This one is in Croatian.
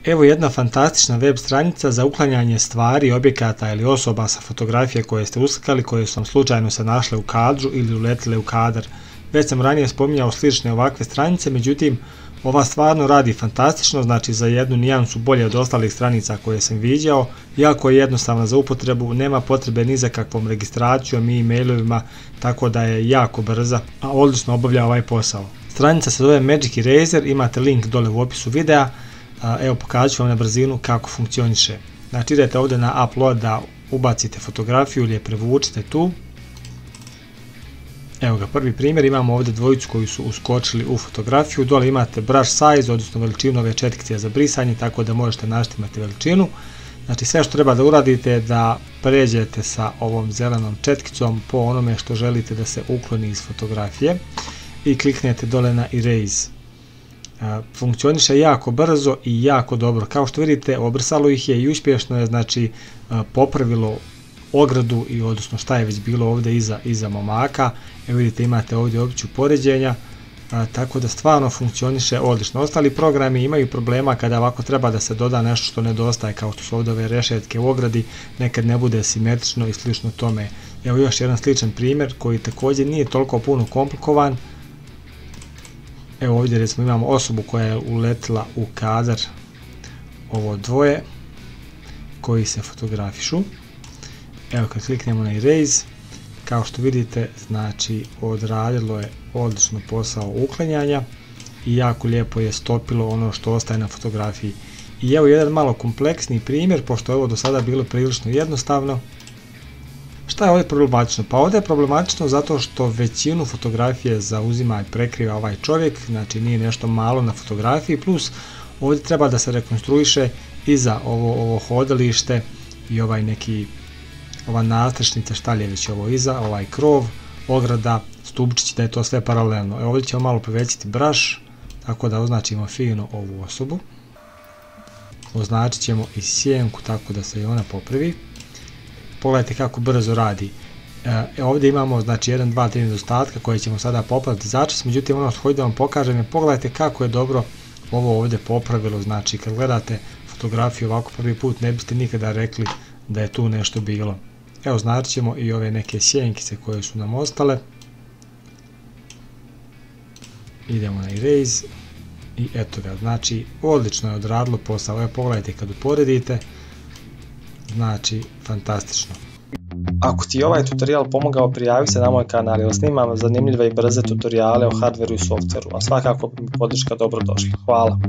Evo jedna fantastična web stranica za uklanjanje stvari, objekata ili osoba sa fotografije koje ste uslikali, koje su vam slučajno se našle u kadru ili uletile u kadar. Već sam ranije spominjao slične ovakve stranice, međutim ova stvarno radi fantastično, znači za jednu nijansu bolje od ostalih stranica koje sam viđao, jako je jednostavna za upotrebu, nema potrebe ni za kakvom registracijom i e-mailovima, tako da je jako brza, a odlično obavlja ovaj posao. Stranica se zove Magic Eraser, imate link dole u opisu videa. Evo pokazat ću vam na brzinu kako funkcioniše. Znači idete ovdje na upload da ubacite fotografiju ili je prevučite tu. Evo ga, prvi primjer, imamo ovdje dvojicu koji su uskočili u fotografiju, dole imate brush size, odnosno veličinu ove četkice za brisanje, tako da možete naštimati veličinu. Znači sve što treba da uradite je da pređete sa ovom zelenom četkicom po onome što želite da se ukloni iz fotografije i kliknete dole na Erase. Funkcioniše jako brzo i jako dobro. Kao što vidite, obrisalo ih je i uspješno je, znači popravilo ogradu i odnosno šta je već bilo ovdje iza momaka. Evo vidite, imate ovdje opciju poređenja, tako da stvarno funkcioniše odlično. Ostali programi imaju problema kada ovako treba da se doda nešto što nedostaje, kao što su ovdje ove rešetke u ogradi, nekad ne bude simetrično i slično tome. Evo još jedan sličan primjer koji također nije toliko puno komplikovan. Evo ovdje recimo imamo osobu koja je uletila u kadar, ovo dvoje koji se fotografišu. Evo kad kliknemo na Erase, kao što vidite, znači odradilo je odlično posao uklanjanja i jako lijepo je stopilo ono što ostaje na fotografiji. I evo jedan malo kompleksni primjer, pošto je ovo do sada bilo prilično jednostavno. Šta je ovdje problematično? Pa ovdje je problematično zato što većinu fotografije zauzima i prekriva ovaj čovjek, znači nije nešto malo na fotografiji, plus ovdje treba da se rekonstruiše iza ovo hodalište i ovaj neki, ova nastrešnica, šta li je već ovo iza, ovaj krov, ograda, stupčić, da je to sve paralelno. Ovdje ćemo malo povećati brush, tako da označimo fino ovu osobu. Označit ćemo i sjenku tako da se i ona popravi. Pogledajte kako brzo radi. Ovdje imamo znači 1, 2, 3 nedostatka koje ćemo sada popraviti začas, međutim ono što hoću da vam pokažem je, pogledajte kako je dobro ovo ovdje popravilo, znači kad gledate fotografiju ovako prvi put ne biste nikada rekli da je tu nešto bilo. Evo označit ćemo i ove neke sjenkice koje su nam ostale. Idemo na Erase i eto ga, znači odlično je odradilo posao. Evo pogledajte kad uporedite, znači fantastično. Ako ti je ovaj tutorial pomogao, prijavi se na moj kanal jer snimam zanimljive i brze tutoriale o hardveru i softveru, a svakako bi mi podrška dobrodošla. Hvala.